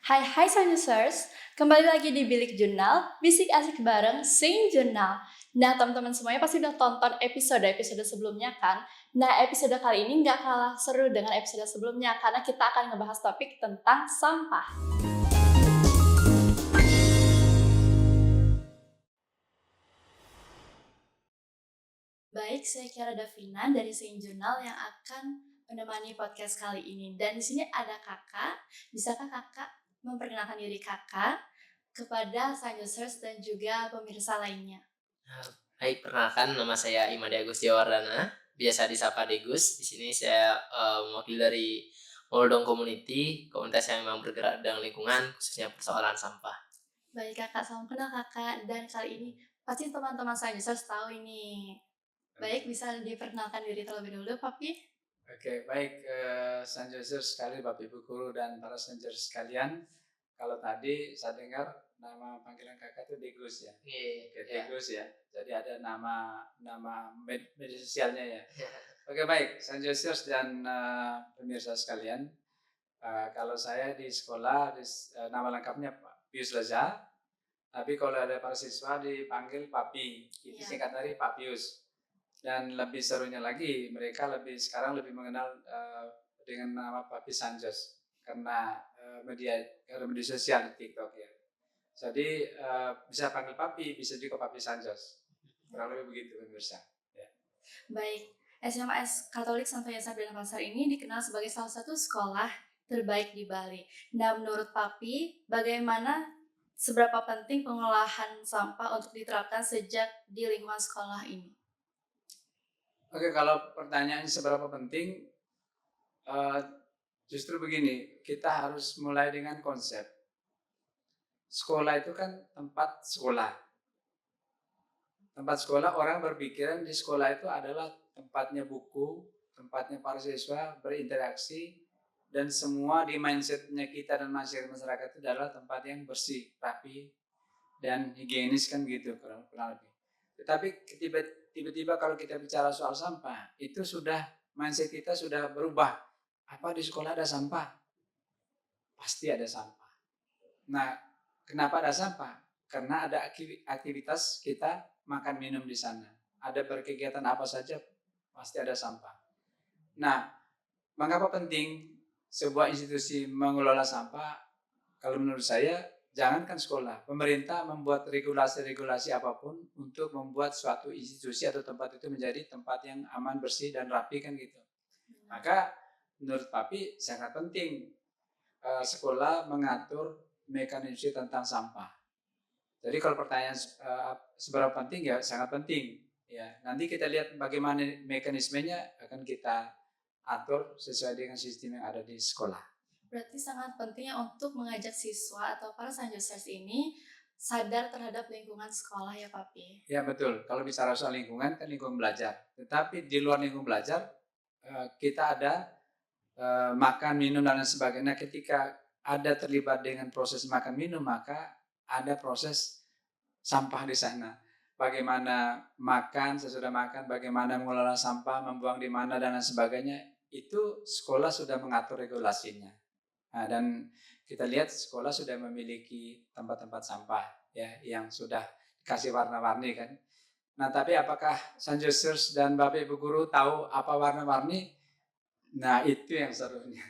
Hai hai Sanusers, kembali lagi di Bilik Jurnal, bisik asik bareng Sing Jurnal. Nah teman-teman semuanya pasti udah tonton episode sebelumnya kan? Nah episode kali ini nggak kalah seru dengan episode sebelumnya karena kita akan ngebahas topik tentang sampah. Baik, saya Kiara Davina dari Sing Jurnal yang akan menemani podcast kali ini. Dan di sini ada kakak, bisakah kakak memperkenalkan diri kakak kepada Sanusers dan juga pemirsa lainnya? Baik, perkenalkan nama saya Imade Agustia Wardana, biasa disapa Degus. Di sini saya mewakili dari Moldong Community, komunitas yang memang bergerak dalam lingkungan, khususnya persoalan sampah. Baik kakak, salam kenal kakak. Dan kali ini pasti teman-teman Sanusers tahu ini. Baik, bisa diperkenalkan diri terlebih dahulu, Papi? Oke, baik Sanjoser sekali Bapak Ibu Guru dan para Sanjoser sekalian. Kalau tadi saya dengar nama panggilan kakak itu Degus ya. Oke, Degus ya. Jadi ada nama media sosialnya ya. Oke, baik Sanjosers dan pemirsa sekalian. Kalau saya di sekolah nama lengkapnya Pak Pius Leza. Tapi kalau ada para siswa dipanggil Papi. Itu singkat dari Pak Pius. Dan lebih serunya lagi, mereka sekarang lebih mengenal dengan nama Papi Sanjos karena media sosial di TikTok ya. Jadi bisa panggil Papi, bisa juga Papi Sanjos. Kurang lebih begitu pemirsa. Ya. Baik, SMAS Katolik Santo Yasa Denpasar ini dikenal sebagai salah satu sekolah terbaik di Bali. Nah, menurut Papi, bagaimana seberapa penting pengolahan sampah untuk diterapkan sejak di lingkungan sekolah ini? Oke, kalau pertanyaannya seberapa penting, justru begini, kita harus mulai dengan konsep. Sekolah itu kan tempat sekolah. Tempat sekolah, orang berpikiran di sekolah itu adalah tempatnya buku, tempatnya para siswa berinteraksi, dan semua di mindsetnya kita dan masyarakat itu adalah tempat yang bersih, rapi, dan higienis kan gitu kurang lebih. Tetapi tiba-tiba kalau kita bicara soal sampah, itu sudah mindset kita sudah berubah. Apa di sekolah ada sampah? Pasti ada sampah. Nah, kenapa ada sampah? Karena ada aktivitas kita makan minum di sana. Ada berkegiatan apa saja, pasti ada sampah. Nah, mengapa penting sebuah institusi mengelola sampah? Kalau menurut saya, jangankan sekolah, pemerintah membuat regulasi-regulasi apapun untuk membuat suatu institusi atau tempat itu menjadi tempat yang aman, bersih, dan rapi kan gitu. Maka menurut Papi sangat penting sekolah mengatur mekanisme tentang sampah. Jadi kalau pertanyaan seberapa penting ya sangat penting. Ya, nanti kita lihat bagaimana mekanismenya akan kita atur sesuai dengan sistem yang ada di sekolah. Berarti sangat pentingnya untuk mengajak siswa atau para Sanjosers ini sadar terhadap lingkungan sekolah ya Papi? Ya betul, kalau bicara soal lingkungan kan lingkungan belajar. Tetapi di luar lingkungan belajar kita ada makan, minum dan lain sebagainya. Ketika ada terlibat dengan proses makan minum maka ada proses sampah di sana. Bagaimana makan, sesudah makan, bagaimana mengelola sampah, membuang di mana dan lain sebagainya, itu sekolah sudah mengatur regulasinya. Nah, dan kita lihat sekolah sudah memiliki tempat-tempat sampah ya yang sudah dikasih warna-warni kan. Nah, tapi apakah Sanjosers dan Bapak Ibu Guru tahu apa warna-warni? Nah, itu yang serunya.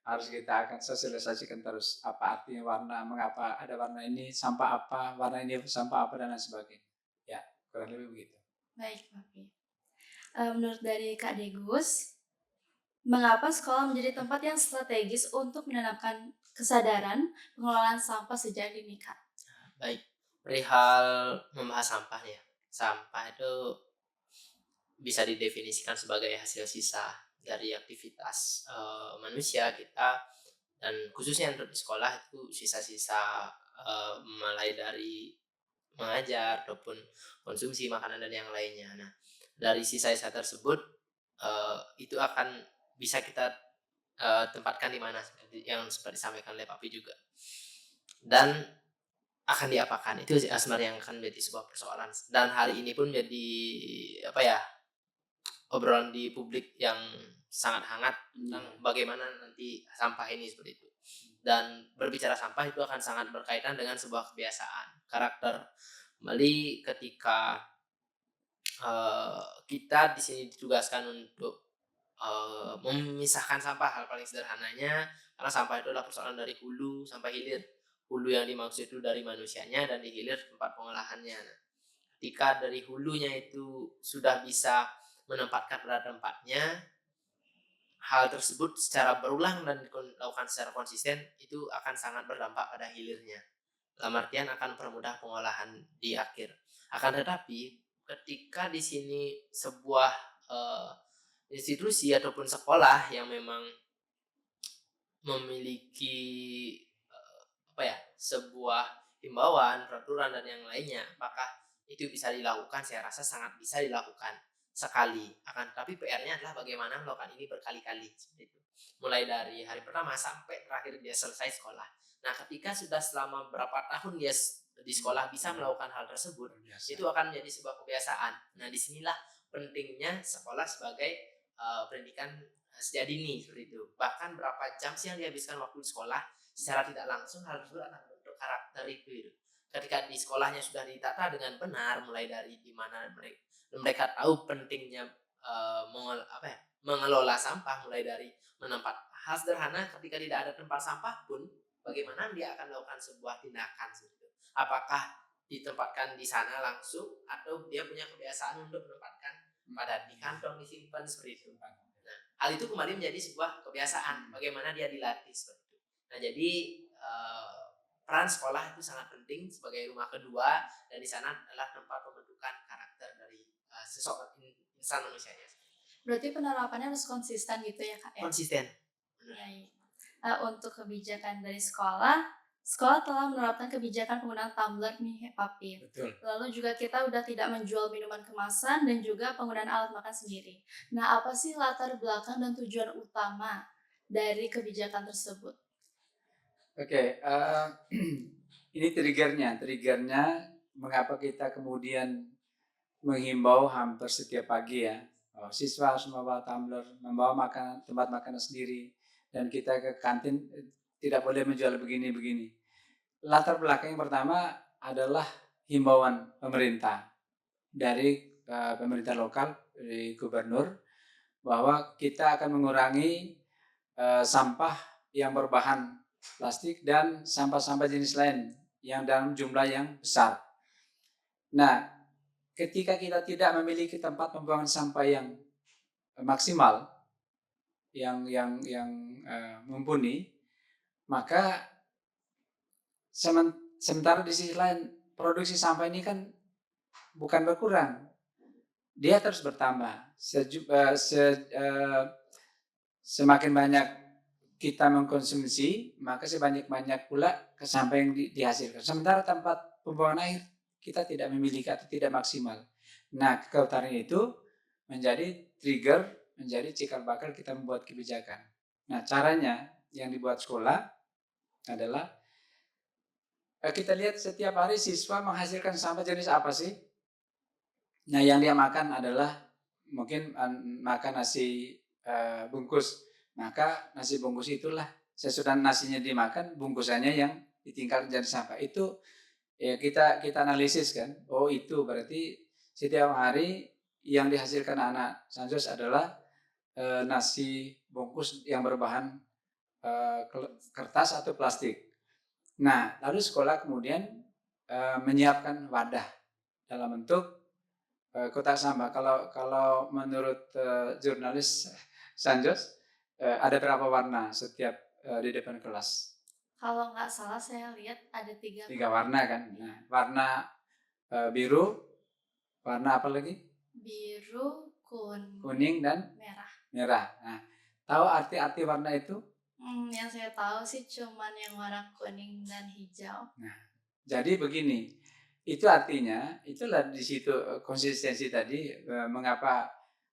Harus kita akan sosialisasikan terus apa artinya warna, mengapa ada warna ini, sampah apa, warna ini sampah apa dan lain sebagainya. Ya, kurang lebih begitu. Baik, Papi. Menurut dari Kak Degus, mengapa sekolah menjadi tempat yang strategis untuk menanamkan kesadaran pengelolaan sampah sejak dini, Kak? Baik, perihal membahas sampah ya. Sampah itu bisa didefinisikan sebagai hasil sisa dari aktivitas manusia kita, dan khususnya untuk di sekolah itu sisa-sisa mulai dari mengajar ataupun konsumsi makanan dan yang lainnya. Nah, dari sisa-sisa tersebut itu akan bisa kita tempatkan di mana seperti disampaikan oleh Papi juga. Dan akan diapakan itu sebenarnya yang akan menjadi sebuah persoalan. Dan hari ini pun jadi obrolan di publik yang sangat hangat tentang bagaimana nanti sampah ini seperti itu. Dan berbicara sampah itu akan sangat berkaitan dengan sebuah kebiasaan, karakter. Kembali ketika kita di sini ditugaskan untuk memisahkan sampah, hal paling sederhananya, karena sampah itu adalah persoalan dari hulu sampai hilir. Hulu yang dimaksud itu dari manusianya dan di hilir tempat pengolahannya. Nah, ketika dari hulunya itu sudah bisa menempatkan pada tempatnya, hal tersebut secara berulang dan dilakukan secara konsisten itu akan sangat berdampak pada hilirnya. Dalam artian akan mempermudah pengolahan di akhir. Akan tetapi ketika di sini sebuah institusi ataupun sekolah yang memang memiliki sebuah himbauan, peraturan dan yang lainnya, apakah itu bisa dilakukan? Saya rasa sangat bisa dilakukan sekali. Akan tetapi PR-nya adalah bagaimana melakukan ini berkali-kali seperti itu. Mulai dari hari pertama sampai terakhir dia selesai sekolah. Nah, ketika sudah selama berapa tahun dia di sekolah bisa melakukan hal tersebut, itu akan menjadi sebuah kebiasaan. Nah, disinilah pentingnya sekolah sebagai pendidikan sejak dini seperti itu. Bahkan berapa jam sih yang dihabiskan waktu di sekolah, secara tidak langsung hal tersebut akan membentuk karakter itu. Ketika di sekolahnya sudah ditata dengan benar, mulai dari dimana mereka tahu pentingnya mengelola sampah, mulai dari menempat hal sederhana. Ketika tidak ada tempat sampah pun, bagaimana dia akan melakukan sebuah tindakan seperti itu. Apakah ditempatkan di sana langsung atau dia punya kebiasaan untuk menempatkan pada di kantong disimpan seperti itu. Nah, hal itu kembali menjadi sebuah kebiasaan, bagaimana dia dilatih seperti itu. Nah, jadi peran sekolah itu sangat penting sebagai rumah kedua, dan di sana adalah tempat pembentukan karakter dari seseorang insan manusianya. Berarti penerapannya harus konsisten gitu ya Kak ya? Konsisten. Baik. Untuk kebijakan dari sekolah telah menerapkan kebijakan penggunaan tumbler nih Papi. Betul. Lalu juga kita udah tidak menjual minuman kemasan dan juga penggunaan alat makan sendiri. Nah, apa sih latar belakang dan tujuan utama dari kebijakan tersebut? Oke, ini triggernya mengapa kita kemudian menghimbau hampir setiap pagi ya, siswa harus membawa tumbler, membawa makanan, tempat makanan sendiri, dan kita ke kantin tidak boleh menjual begini-begini. Latar belakang yang pertama adalah himbauan pemerintah dari pemerintah lokal, dari gubernur, bahwa kita akan mengurangi sampah yang berbahan plastik dan sampah-sampah jenis lain yang dalam jumlah yang besar. Nah, ketika kita tidak memiliki tempat pembuangan sampah yang maksimal, yang mumpuni, maka sementara di sisi lain produksi sampah ini kan bukan berkurang, dia terus bertambah. Semakin banyak kita mengkonsumsi, maka sebanyak-banyak pula sampah yang dihasilkan. Sementara tempat pembuangan air kita tidak memiliki atau tidak maksimal. Nah, kekhawatiran itu menjadi trigger, menjadi cikal bakal kita membuat kebijakan. Nah, caranya yang dibuat sekolah adalah kita lihat setiap hari siswa menghasilkan sampah jenis apa sih? Nah, yang dia makan adalah mungkin makan nasi bungkus. Maka nasi bungkus itulah sesudah nasinya dimakan, bungkusannya yang ditinggalkan jadi sampah. Itu ya kita analisis kan. Oh, itu berarti setiap hari yang dihasilkan anak Sanjos adalah nasi bungkus yang berbahan kertas atau plastik. Nah, lalu sekolah kemudian menyiapkan wadah dalam bentuk kotak sampah. Kalau menurut jurnalis Sanjos, ada berapa warna setiap di depan kelas? Kalau nggak salah saya lihat ada 3 warna kan. Nah, warna biru, warna apa lagi? Biru, kuning dan merah. Nah, tahu arti-arti warna itu? Yang saya tahu sih cuman yang warna kuning dan hijau. Nah, jadi begini, itu artinya itulah di situ konsistensi tadi. Mengapa?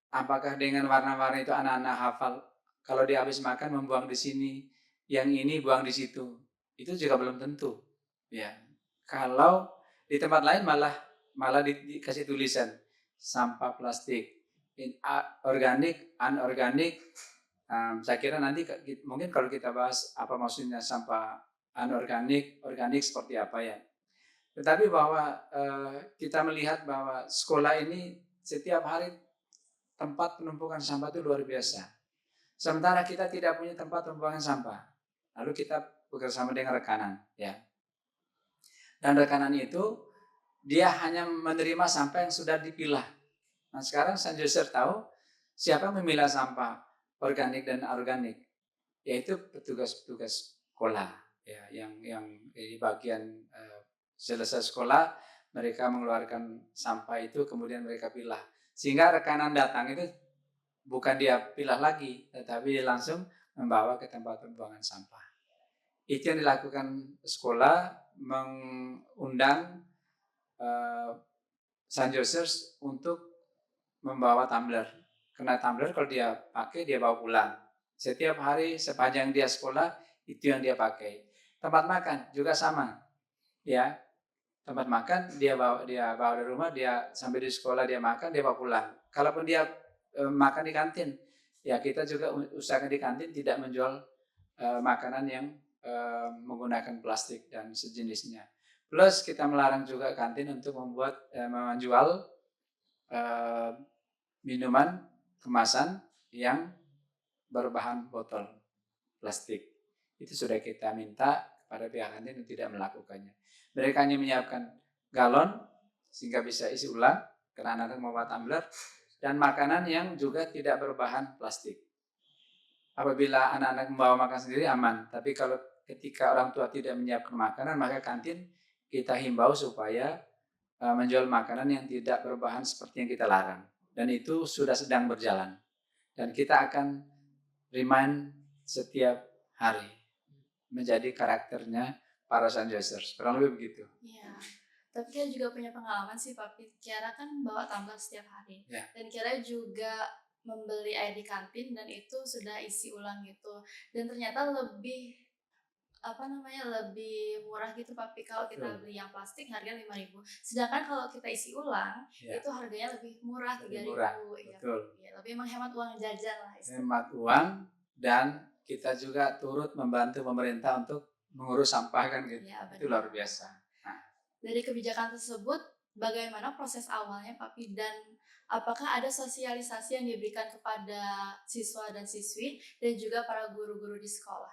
Apakah dengan warna-warna itu anak-anak hafal? Kalau dia habis makan membuang di sini, yang ini buang di situ, itu juga belum tentu. Ya, kalau di tempat lain malah dikasih tulisan sampah plastik, organik, anorganik, Saya kira nanti mungkin kalau kita bahas apa maksudnya sampah anorganik, organik seperti apa ya. Tetapi bahwa kita melihat bahwa sekolah ini setiap hari tempat penumpukan sampah itu luar biasa. Sementara kita tidak punya tempat penumpukan sampah. Lalu kita bekerjasama dengan rekanan, ya. Dan rekanan itu dia hanya menerima sampah yang sudah dipilah. Nah sekarang San Jose tahu siapa memilah sampah organik dan anorganik, yaitu petugas-petugas sekolah, ya, yang di bagian selesai sekolah mereka mengeluarkan sampah itu kemudian mereka pilah, sehingga rekanan datang itu bukan dia pilah lagi, tetapi dia langsung membawa ke tempat pembuangan sampah. Itu yang dilakukan sekolah, mengundang San Jose untuk membawa tumbler. Karena tumbler kalau dia pakai dia bawa pulang. Setiap hari sepanjang dia sekolah itu yang dia pakai. Tempat makan juga sama, ya. Tempat makan dia bawa dari rumah, dia sampai di sekolah dia makan, dia bawa pulang. Kalaupun dia makan di kantin, ya kita juga usahakan di kantin tidak menjual makanan yang menggunakan plastik dan sejenisnya. Plus kita melarang juga kantin untuk menjual minuman kemasan yang berbahan botol plastik. Itu sudah kita minta kepada pihak kantin untuk tidak melakukannya. Mereka hanya menyiapkan galon sehingga bisa isi ulang karena anak-anak membawa tumbler, dan makanan yang juga tidak berbahan plastik. Apabila anak-anak membawa makan sendiri aman, tapi kalau ketika orang tua tidak menyiapkan makanan, maka kantin kita himbau supaya menjual makanan yang tidak berbahan seperti yang kita larang. Dan itu sudah sedang berjalan. Dan kita akan remind setiap hari menjadi karakternya para San Josers. Kurang lebih begitu. Iya. Tapi Kiara juga punya pengalaman sih, Papi. Kiara kan bawa tumbler setiap hari. Ya. Dan Kiara juga membeli air di kantin dan itu sudah isi ulang gitu. Dan ternyata lebih lebih murah gitu, Papi, kalau kita beli yang plastik harganya 5.000. Sedangkan kalau kita isi ulang itu harganya lebih murah, 3.000. Iya, betul. Ya, lebih menghemat uang jajan lah. Hemat uang, dan kita juga turut membantu pemerintah untuk mengurus sampah kan gitu. Ya, itu luar biasa. Dari kebijakan tersebut, bagaimana proses awalnya, Papi, dan apakah ada sosialisasi yang diberikan kepada siswa dan siswi dan juga para guru-guru di sekolah?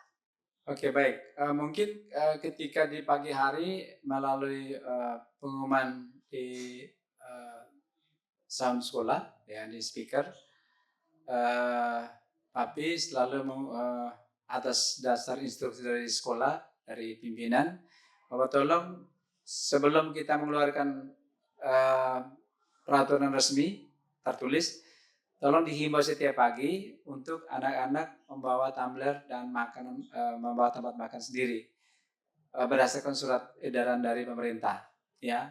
Oke, baik. Mungkin ketika di pagi hari melalui pengumuman di sound sekolah, ya, di speaker, Papi selalu atas dasar instruksi dari sekolah, dari pimpinan, bahwa tolong sebelum kita mengeluarkan peraturan resmi tertulis, tolong dihimbau setiap pagi untuk anak-anak membawa tumbler dan makanan, membawa tempat makan sendiri berdasarkan surat edaran dari pemerintah, ya.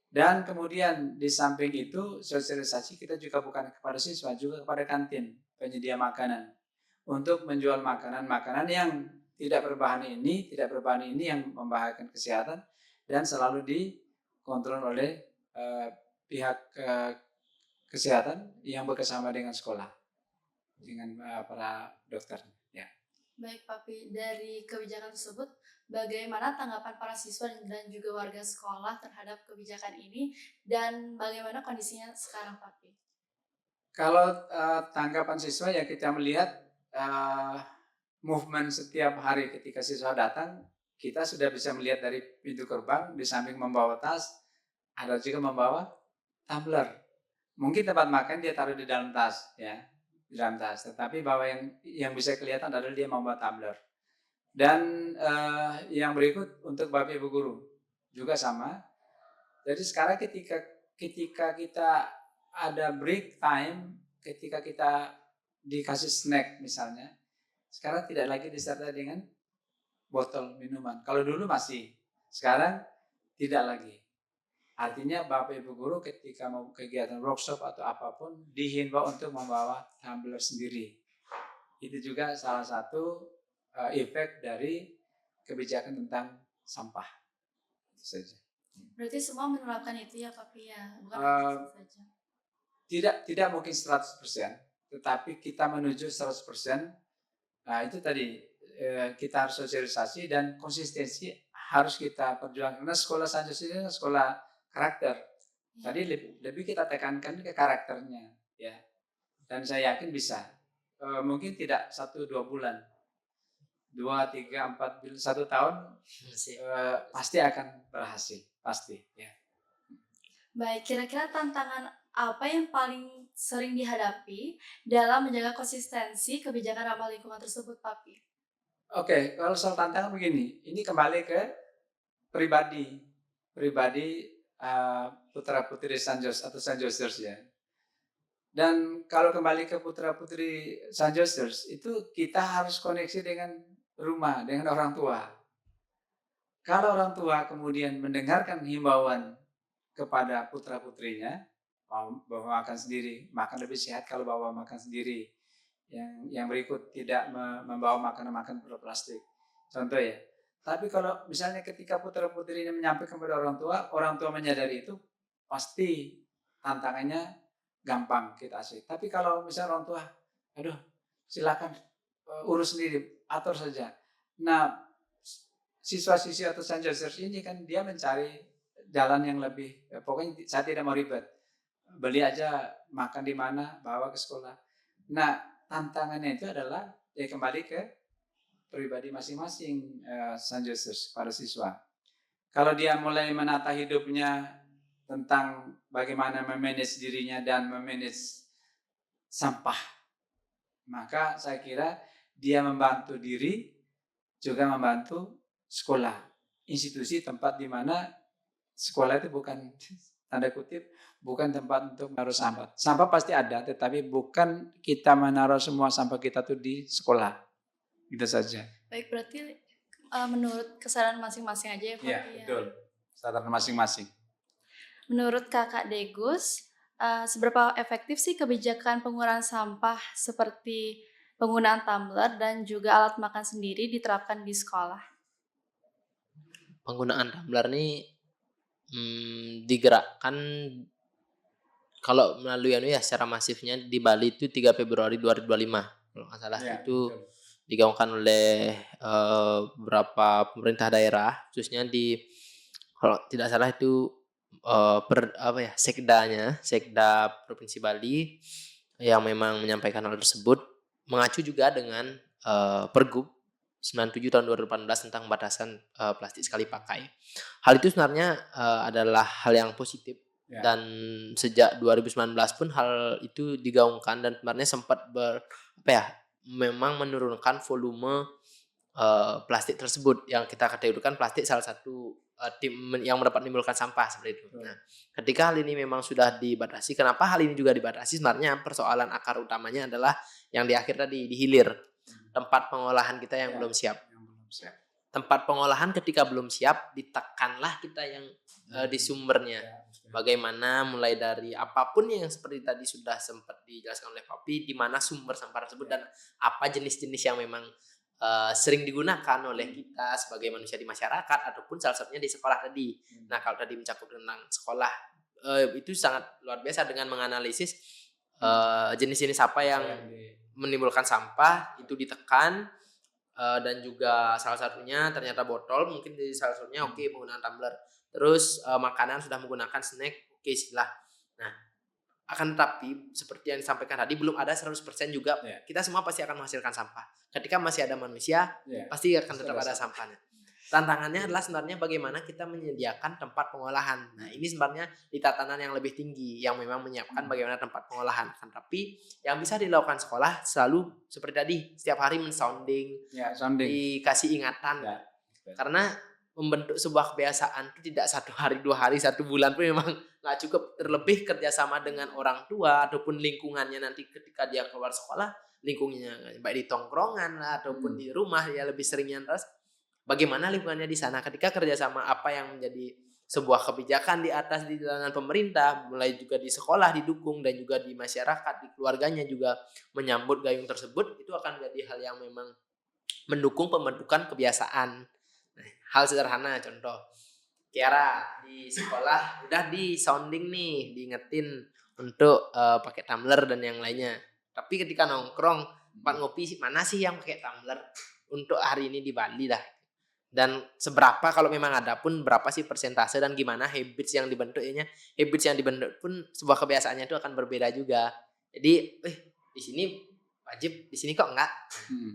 Dan kemudian di samping itu sosialisasi kita juga bukan kepada siswa, juga kepada kantin penyedia makanan untuk menjual makanan-makanan yang tidak berbahan ini yang membahayakan kesehatan dan selalu dikontrol oleh pihak kesehatan yang bekerjasama dengan sekolah, dengan para dokter. Ya. Baik, Papi. Dari kebijakan tersebut, bagaimana tanggapan para siswa dan juga warga sekolah terhadap kebijakan ini, dan bagaimana kondisinya sekarang, Papi? Kalau tanggapan siswa, ya kita melihat movement setiap hari ketika siswa datang, kita sudah bisa melihat dari pintu gerbang, di samping membawa tas, ada juga membawa tumbler. Mungkin tempat makan dia taruh di dalam tas, ya, di dalam tas. Tetapi bahwa yang bisa kelihatan adalah dia membawa tumbler. Dan yang berikut untuk Bapak Ibu guru juga sama. Jadi sekarang ketika kita ada break time, ketika kita dikasih snack misalnya, sekarang tidak lagi disertai dengan botol minuman. Kalau dulu masih, sekarang tidak lagi. Artinya Bapak Ibu guru ketika mau kegiatan workshop atau apapun dihimbau untuk membawa tumbler sendiri. Itu juga salah satu efek dari kebijakan tentang sampah. Itu saja. Berarti semua menerapkan itu ya, Papi, ya? Bukan saja. Tidak mungkin 100%. tetapi kita menuju 100%. Nah itu tadi kita harus sosialisasi dan konsistensi harus kita perjuangkan. Karena sekolah San Jose ini sekolah karakter. Tadi lebih kita tekankan ke karakternya, ya. Dan saya yakin bisa. Mungkin tidak 1-2 bulan, 2, 3, 4, 1 tahun pasti akan berhasil, pasti. Ya. Baik, kira-kira tantangan apa yang paling sering dihadapi dalam menjaga konsistensi kebijakan ramah lingkungan tersebut, Papi? Oke, kalau soal tantangan begini, ini kembali ke pribadi putra putri San Jose atau San Josers ya. Dan kalau kembali ke putra putri San Josers itu kita harus koneksi dengan rumah, dengan orang tua. Kalau orang tua kemudian mendengarkan himbauan kepada putra putrinya bahwa makan sendiri, makan lebih sehat kalau bawa makan sendiri. Yang berikut tidak membawa makanan berplastik. Contoh ya. Tapi kalau misalnya ketika putra putrinya menyampaikan kepada orang tua menyadari itu, pasti tantangannya gampang kita sih. Tapi kalau misalnya orang tua, aduh silakan urus sendiri, atur saja. Nah, siswa-siswi atau San Josers ini kan dia mencari jalan yang lebih, pokoknya saya tidak mau ribet. Beli aja makan di mana, bawa ke sekolah. Nah, tantangannya itu adalah ya kembali ke pribadi masing-masing San Josers para siswa. Kalau dia mulai menata hidupnya tentang bagaimana memanage dirinya dan memanage sampah, maka saya kira dia membantu diri juga membantu sekolah, institusi tempat di mana sekolah itu bukan tanda kutip bukan tempat untuk menaruh sampah. Sampah pasti ada, tetapi bukan kita menaruh semua sampah kita tuh di sekolah. Gitu saja. Baik, berarti menurut kesadaran masing-masing aja ya, Pak? Iya, betul. Kesadaran masing-masing. Menurut Kakak Degus, seberapa efektif sih kebijakan pengurangan sampah seperti penggunaan tumbler dan juga alat makan sendiri diterapkan di sekolah? Penggunaan tumbler ini digerakkan kalau melalui secara masifnya di Bali itu 3 Februari 2025 kalau nggak salah Ya, itu betul. digaungkan oleh beberapa pemerintah daerah khususnya di kalau tidak salah itu Sekda Provinsi Bali yang memang menyampaikan hal tersebut mengacu juga dengan Pergub 97 tahun 2018 tentang batasan plastik sekali pakai. Hal itu sebenarnya adalah hal yang positif. Ya. Dan sejak 2019 pun hal itu digaungkan dan sebenarnya sempat memang menurunkan volume plastik tersebut yang kita kategorikan plastik salah satu yang dapat menimbulkan sampah seperti itu. Nah, ketika hal ini memang sudah dibatasi, kenapa hal ini juga dibatasi? Sebenarnya persoalan akar utamanya adalah yang di akhir tadi, di hilir. Tempat pengolahan kita yang belum siap. Tempat pengolahan ketika belum siap, ditekanlah kita yang di sumbernya. Bagaimana mulai dari apapun yang seperti tadi sudah sempat dijelaskan oleh Papi, di mana sumber sampah tersebut dan apa jenis-jenis yang memang sering digunakan oleh kita sebagai manusia di masyarakat ataupun salah satunya di sekolah tadi. Nah, kalau tadi mencakup tentang sekolah itu sangat luar biasa dengan menganalisis jenis-jenis apa yang menimbulkan sampah itu ditekan dan juga salah satunya ternyata botol, mungkin di salah satunya penggunaan tumbler. Terus makanan sudah menggunakan snack, silah. Nah, akan tetapi seperti yang disampaikan tadi belum ada 100% juga kita semua pasti akan menghasilkan sampah. Ketika masih ada manusia, pasti akan tetap ada sampahnya. Tantangannya adalah sebenarnya bagaimana kita menyediakan tempat pengolahan. Nah, ini sebenarnya di tatanan yang lebih tinggi yang memang menyiapkan bagaimana tempat pengolahan. Tapi yang bisa dilakukan sekolah selalu seperti tadi, setiap hari mensounding, dikasih ingatan. Karena membentuk sebuah kebiasaan itu tidak 1 hari, 2 hari, 1 bulan pun memang nggak cukup. Terlebih kerjasama dengan orang tua ataupun lingkungannya nanti ketika dia keluar sekolah, lingkungannya baik di tongkrongan lah ataupun di rumah ya lebih seringnya terus. Bagaimana lingkungannya di sana ketika kerjasama apa yang menjadi sebuah kebijakan di atas di tangan pemerintah, mulai juga di sekolah didukung dan juga di masyarakat, di keluarganya juga menyambut gayung tersebut, itu akan menjadi hal yang memang mendukung pembentukan kebiasaan. Nah, hal sederhana contoh, Kiara di sekolah udah di sounding nih, diingetin untuk pakai tumbler dan yang lainnya. Tapi ketika nongkrong tempat ngopi, mana sih yang pakai tumbler untuk hari ini di Bali dah. Dan seberapa kalau memang ada pun berapa sih persentase dan gimana habits yang dibentuknya. Habits yang dibentuk pun sebuah kebiasaannya itu akan berbeda juga. Jadi di sini wajib, di sini kok enggak.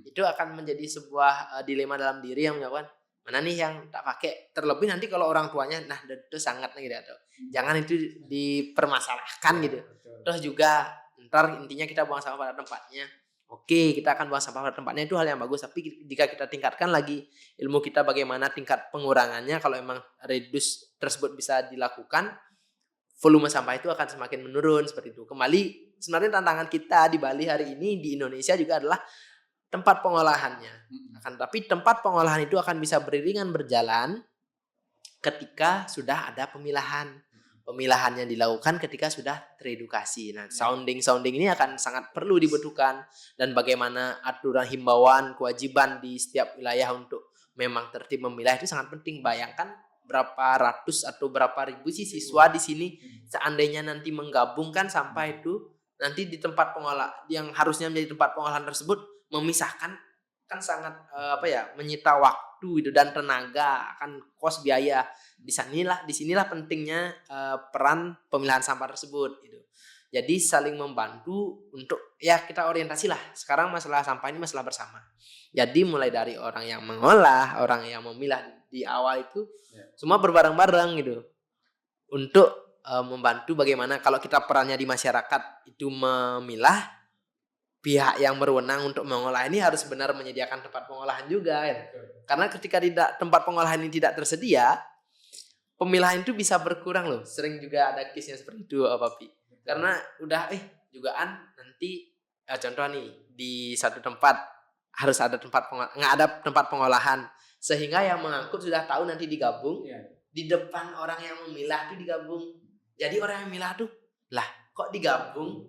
Itu akan menjadi sebuah dilema dalam diri yang menyebabkan mana nih yang tak pakai. Terlebih nanti kalau orang tuanya nah itu sangat gitu atau jangan itu dipermasalahkan gitu. Terus juga ntar intinya kita buang sampah pada tempatnya. Oke, kita akan buang sampah pada tempatnya, itu hal yang bagus. Tapi jika kita tingkatkan lagi ilmu kita bagaimana tingkat pengurangannya, kalau emang reduce tersebut bisa dilakukan, volume sampah itu akan semakin menurun seperti itu. Kembali sebenarnya tantangan kita di Bali hari ini, di Indonesia juga adalah tempat pengolahannya. Tapi tempat pengolahan itu akan bisa beriringan berjalan ketika sudah ada pemilahan. Pemilahannya dilakukan ketika sudah teredukasi. Nah, sounding ini akan sangat perlu dibutuhkan, dan bagaimana aturan himbauan kewajiban di setiap wilayah untuk memang tertib memilah itu sangat penting. Bayangkan berapa ratus atau berapa ribu sih siswa di sini seandainya nanti menggabungkan sampah itu nanti di tempat pengolah yang harusnya menjadi tempat pengolahan tersebut memisahkan, kan sangat menyita waktu itu dan tenaga, akan kos biaya. Di sinilah pentingnya peran pemilahan sampah tersebut gitu. Jadi saling membantu untuk kita orientasi lah. Sekarang masalah sampah ini masalah bersama. Jadi mulai dari orang yang mengolah, orang yang memilah di awal itu semua berbareng-bareng gitu. Untuk membantu bagaimana kalau kita perannya di masyarakat itu memilah, pihak yang berwenang untuk mengolah ini harus benar menyediakan tempat pengolahan juga gitu. Karena ketika tempat pengolahan ini tidak tersedia, pemilahan itu bisa berkurang loh. Sering juga ada case-nya seperti itu, Pi. Karena udah jugaan nanti contoh nih di satu tempat harus ada nggak ada tempat pengolahan, sehingga yang mengangkut sudah tahu nanti digabung di depan orang yang memilah itu digabung. Jadi orang yang memilah tuh lah kok digabung?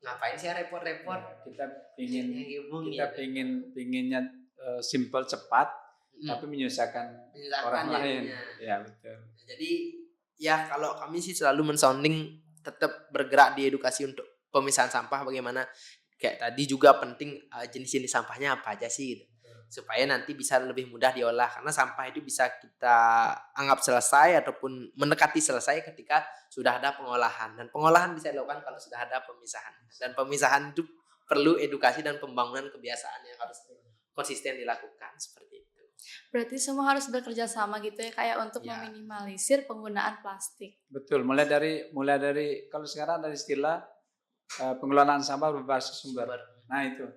Ngapain sih repot-repot? Kita pinginnya simple cepat, tapi menyusahkan orang lain. Ya betul. Jadi kalau kami sih selalu mensounding tetap bergerak di edukasi untuk pemisahan sampah, bagaimana kayak tadi juga penting jenis-jenis sampahnya apa aja sih gitu. Supaya nanti bisa lebih mudah diolah, karena sampah itu bisa kita anggap selesai ataupun mendekati selesai ketika sudah ada pengolahan, dan pengolahan bisa dilakukan kalau sudah ada pemisahan, dan pemisahan itu perlu edukasi dan pembangunan kebiasaan yang harus konsisten dilakukan seperti itu. Berarti semua harus bekerja sama gitu ya, kayak untuk meminimalisir penggunaan plastik. Betul, mulai dari kalau sekarang ada istilah pengelolaan sampah berbasis sumber. Nah itu,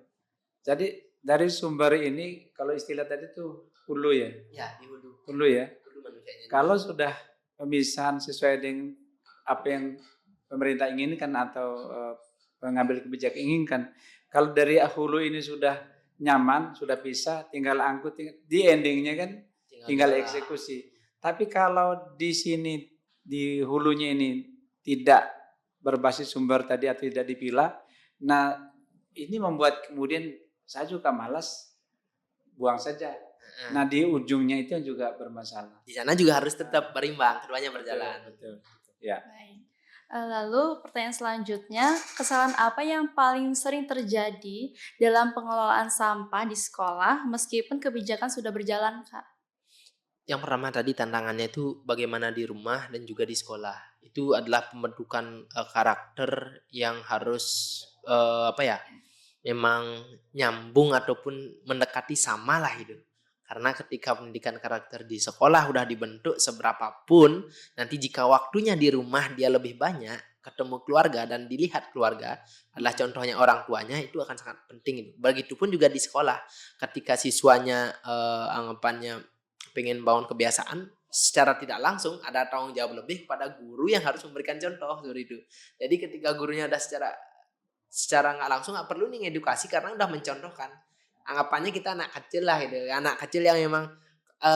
jadi dari sumber ini, kalau istilah tadi itu hulu ya. Ya, di hulu. Hulu ya. Kalau sudah pemisahan sesuai dengan apa yang pemerintah inginkan atau pengambil kebijakan inginkan, kalau dari hulu ini sudah nyaman, sudah bisa, tinggal angkut, di endingnya kan tinggal eksekusi. Tapi kalau di sini di hulunya ini tidak berbasis sumber tadi atau tidak dipilah, nah ini membuat kemudian saya juga malas, buang saja. Nah di ujungnya itu yang juga bermasalah. Di sana juga harus tetap berimbang, keduanya berjalan. Betul. Ya. Baik. Lalu pertanyaan selanjutnya, kesalahan apa yang paling sering terjadi dalam pengelolaan sampah di sekolah meskipun kebijakan sudah berjalan, Kak? Yang pertama tadi tantangannya itu bagaimana di rumah dan juga di sekolah. Itu adalah pembentukan karakter yang harus memang nyambung ataupun mendekati sama lah itu. Karena ketika pendidikan karakter di sekolah udah dibentuk seberapapun, nanti jika waktunya di rumah dia lebih banyak ketemu keluarga dan dilihat keluarga adalah contohnya orang tuanya, itu akan sangat penting. Begitupun juga di sekolah, ketika siswanya anggapannya pengen bangun kebiasaan, secara tidak langsung ada tanggung jawab lebih pada guru yang harus memberikan contoh seperti itu. Jadi ketika gurunya ada secara nggak langsung nggak perlu nih edukasi karena udah mencontohkan. Anggapannya kita anak kecil lah gitu, anak kecil yang memang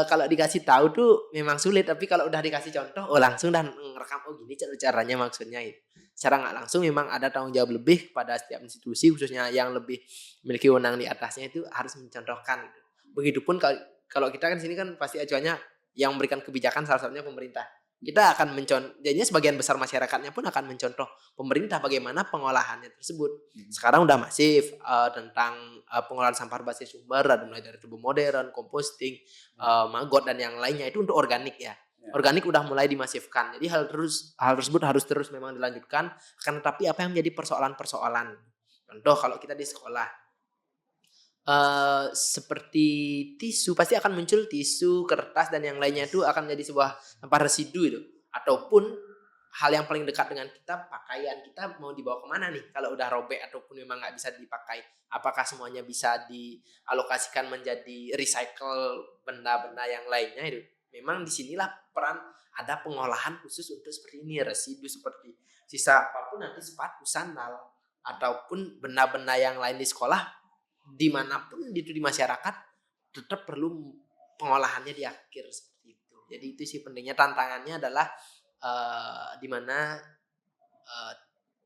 kalau dikasih tahu tuh memang sulit, tapi kalau udah dikasih contoh langsung dan ngerekam gini caranya maksudnya itu. Secara nggak langsung memang ada tanggung jawab lebih pada setiap institusi, khususnya yang lebih memiliki wewenang di atasnya itu harus mencontohkan gitu. Begitupun kalau kita kan sini kan pasti acuannya yang memberikan kebijakan salah satunya pemerintah. Kita akan jadinya sebagian besar masyarakatnya pun akan mencontoh pemerintah bagaimana pengolahannya tersebut. Sekarang udah masif tentang pengolahan sampah berbasis sumber, ada mulai dari tubuh modern, composting, maggot dan yang lainnya itu untuk organik ya. Organik udah mulai dimasifkan. Jadi hal tersebut harus terus memang dilanjutkan. Akan tetapi apa yang menjadi persoalan-persoalan? Contoh kalau kita di sekolah, seperti tisu pasti akan muncul tisu, kertas dan yang lainnya itu akan menjadi sebuah tempat residu itu. Ataupun hal yang paling dekat dengan kita, pakaian kita mau dibawa kemana nih kalau udah robek ataupun memang nggak bisa dipakai. Apakah semuanya bisa dialokasikan menjadi recycle benda-benda yang lainnya itu? Memang disinilah peran ada pengolahan khusus untuk seperti ini, residu seperti sisa apapun nanti sepatu, sandal ataupun benda-benda yang lain di sekolah dimanapun itu di masyarakat tetap perlu pengolahannya di akhir seperti itu. Jadi itu sih pentingnya, tantangannya adalah di mana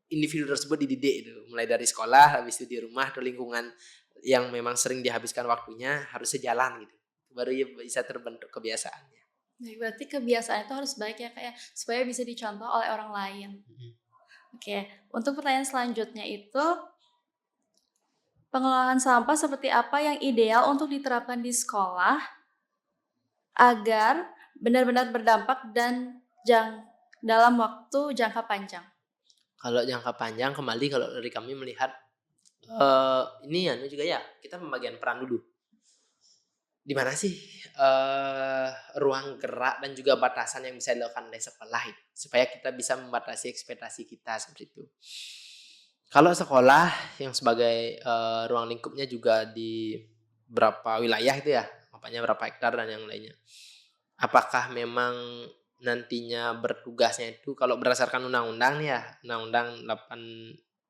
individu tersebut dididik itu mulai dari sekolah, habis itu di rumah atau lingkungan yang memang sering dihabiskan waktunya harus sejalan gitu, baru bisa terbentuk kebiasaannya. Berarti kebiasaan itu harus baik ya kayak supaya bisa dicontoh oleh orang lain. Oke, untuk pertanyaan selanjutnya itu, pengelolaan sampah seperti apa yang ideal untuk diterapkan di sekolah agar benar-benar berdampak dan dalam waktu jangka panjang? Kalau jangka panjang kembali kalau dari kami melihat ini juga ya kita pembagian peran dulu. Di mana sih ruang gerak dan juga batasan yang bisa dilakukan oleh sekolah itu, supaya kita bisa membatasi ekspektasi kita seperti itu. Kalau sekolah yang sebagai ruang lingkupnya juga di berapa wilayah itu ya, makanya berapa hektar dan yang lainnya. Apakah memang nantinya bertugasnya itu kalau berdasarkan undang-undang nih ya,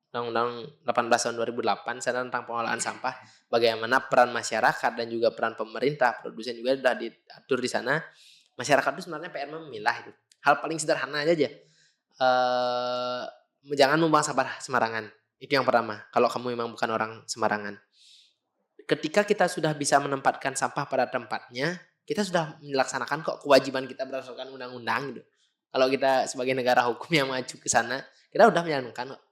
Undang-Undang 18 tahun 2008 tentang pengolahan sampah, bagaimana peran masyarakat dan juga peran pemerintah, produsen juga sudah diatur di sana. Masyarakat itu sebenarnya PR memilah itu. Hal paling sederhana aja. Jangan membuang sampah sembarangan. Itu yang pertama. Kalau kamu memang bukan orang sembarangan. Ketika kita sudah bisa menempatkan sampah pada tempatnya, kita sudah melaksanakan kok kewajiban kita berdasarkan undang-undang gitu. Kalau kita sebagai negara hukum yang maju ke sana, kita sudah menjalankan kok.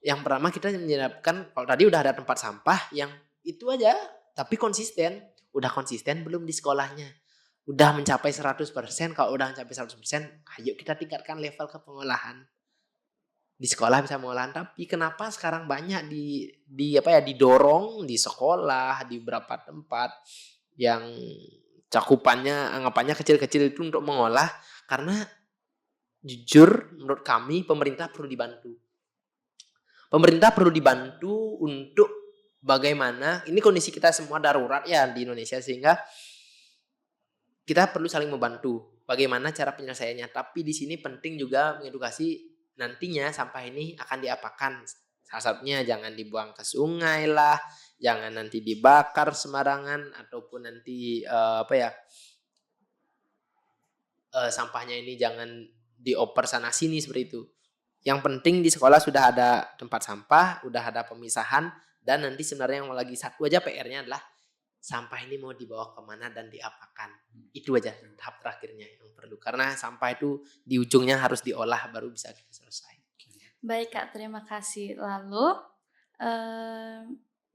Yang pertama kita menyiapkan, kalau tadi udah ada tempat sampah yang itu aja, tapi konsisten. Udah konsisten belum di sekolahnya? Udah mencapai 100%, kalau udah mencapai 100%, ayo kita tingkatkan level ke pengolahan. Di sekolah bisa pengolahan, tapi kenapa sekarang banyak didorong di sekolah, di beberapa tempat yang cakupannya, anggapannya kecil-kecil itu untuk mengolah, karena jujur menurut kami pemerintah perlu dibantu. Pemerintah perlu dibantu untuk bagaimana, ini kondisi kita semua darurat ya di Indonesia, sehingga kita perlu saling membantu bagaimana cara penyelesaiannya. Tapi di sini penting juga mengedukasi nantinya sampah ini akan diapakan. Salah satunya jangan dibuang ke sungai lah, jangan nanti dibakar sembarangan, ataupun nanti sampahnya ini jangan dioper sana sini seperti itu. Yang penting di sekolah sudah ada tempat sampah, udah ada pemisahan, dan nanti sebenarnya yang lagi satu aja PR-nya adalah sampah ini mau dibawa kemana dan diapakan. Itu aja tahap terakhirnya yang perlu. Karena sampah itu di ujungnya harus diolah baru bisa kita selesai. Baik Kak, terima kasih. Lalu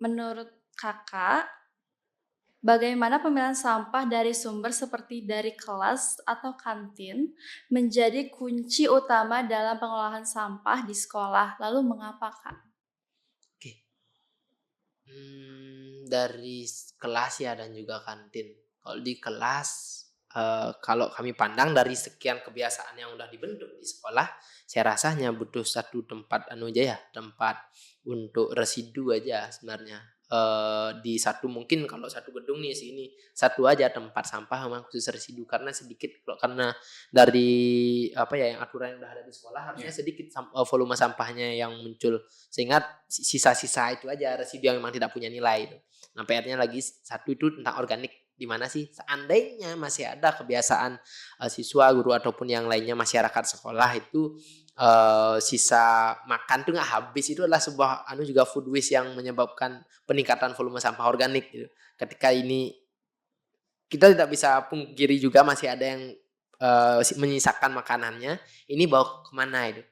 menurut Kakak, bagaimana pemilihan sampah dari sumber seperti dari kelas atau kantin menjadi kunci utama dalam pengolahan sampah di sekolah? Lalu mengapa Kak? Oke. Dari kelas ya dan juga kantin. Kalau di kelas, kalau kami pandang dari sekian kebiasaan yang udah dibentuk di sekolah, saya rasa hanya butuh satu tempat tempat untuk residu aja sebenarnya. Di satu, mungkin kalau satu gedung nih sini satu aja tempat sampah memang khusus residu, karena sedikit, karena dari yang aturan yang udah ada di sekolah harusnya sedikit volume sampahnya yang muncul, sehingga sisa-sisa itu aja residu yang memang tidak punya nilai itu. Nah, PR-nya lagi satu itu tentang organik, di mana sih seandainya masih ada kebiasaan siswa, guru ataupun yang lainnya masyarakat sekolah itu sisa makan tuh nggak habis, itu adalah sebuah juga food waste yang menyebabkan peningkatan volume sampah organik gitu. Ketika ini kita tidak bisa pungkiri juga masih ada yang menyisakan makanannya, ini bawa kemana itu.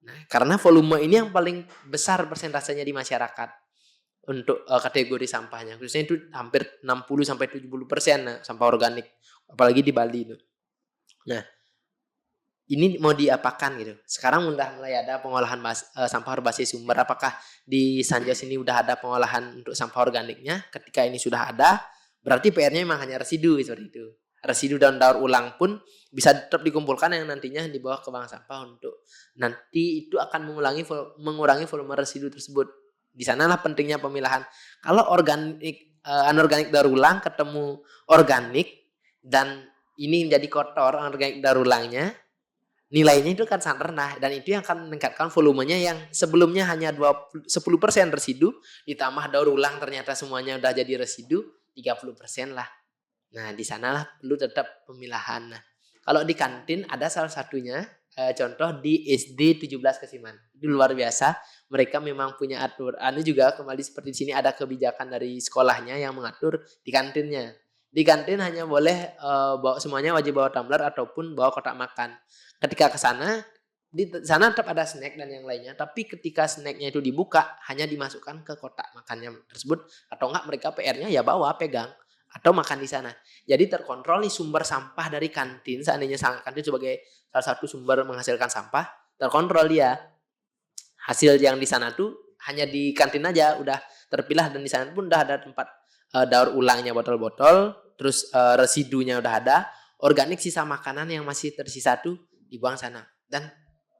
Nah, karena volume ini yang paling besar persentasenya di masyarakat untuk kategori sampahnya. Khususnya itu hampir 60-70% nah, sampah organik, apalagi di Bali itu. Nah, ini mau diapakan gitu. Sekarang udah mulai ada pengolahan sampah berbasis sumber. Apakah di Sanjos ini udah ada pengolahan untuk sampah organiknya? Ketika ini sudah ada, berarti PR-nya memang hanya residu seperti itu. Residu dan daur ulang pun bisa tetap dikumpulkan yang nantinya dibawa ke bank sampah untuk nanti itu akan mengurangi volume residu tersebut. Di sanalah pentingnya pemilahan. Kalau organik anorganik daur ulang ketemu organik dan ini menjadi kotor anorganik daur ulangnya, nilainya itu kan sangat rendah dan itu yang akan meningkatkan volumenya yang sebelumnya hanya 10% residu ditambah daur ulang ternyata semuanya udah jadi residu 30% lah. Nah, di sanalah perlu tetap pemilahan. Nah, kalau di kantin ada salah satunya contoh di SD 17 Kasiman. Itu luar biasa. Mereka memang punya aturan juga kembali seperti di sini ada kebijakan dari sekolahnya yang mengatur di kantinnya. Di kantin hanya boleh bawa semuanya wajib bawa tumbler ataupun bawa kotak makan. Ketika ke sana, di sana tetap ada snack dan yang lainnya. Tapi ketika snacknya itu dibuka, hanya dimasukkan ke kotak makannya tersebut. Atau enggak mereka PR-nya ya bawa, pegang. Atau makan di sana. Jadi terkontrol nih sumber sampah dari kantin. Seandainya kantin sebagai salah satu sumber menghasilkan sampah. Terkontrol dia. Hasil yang di sana tuh hanya di kantin aja. Udah terpilah dan di sana pun udah ada tempat daur ulangnya botol-botol. Terus residunya udah ada. Organik sisa makanan yang masih tersisa tuh dibuang sana dan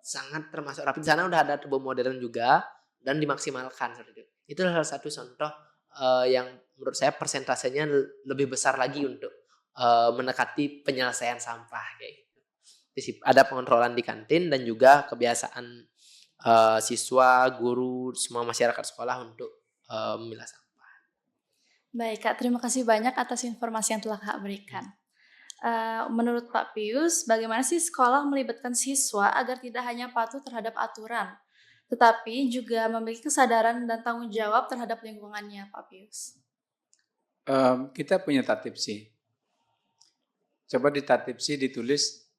sangat termasuk rapi. Di sana udah ada tubuh modern juga dan dimaksimalkan seperti itu. Itu salah satu contoh yang menurut saya persentasenya lebih besar lagi untuk mendekati penyelesaian sampah kayak gitu. Jadi ada pengontrolan di kantin dan juga kebiasaan siswa, guru, semua masyarakat sekolah untuk memilah sampah. Baik Kak, terima kasih banyak atas informasi yang telah Kak berikan. Menurut Pak Pius, bagaimana sih sekolah melibatkan siswa agar tidak hanya patuh terhadap aturan, tetapi juga memiliki kesadaran dan tanggung jawab terhadap lingkungannya, Pak Pius? Kita punya tatipsi. Coba di tatipsi ditulis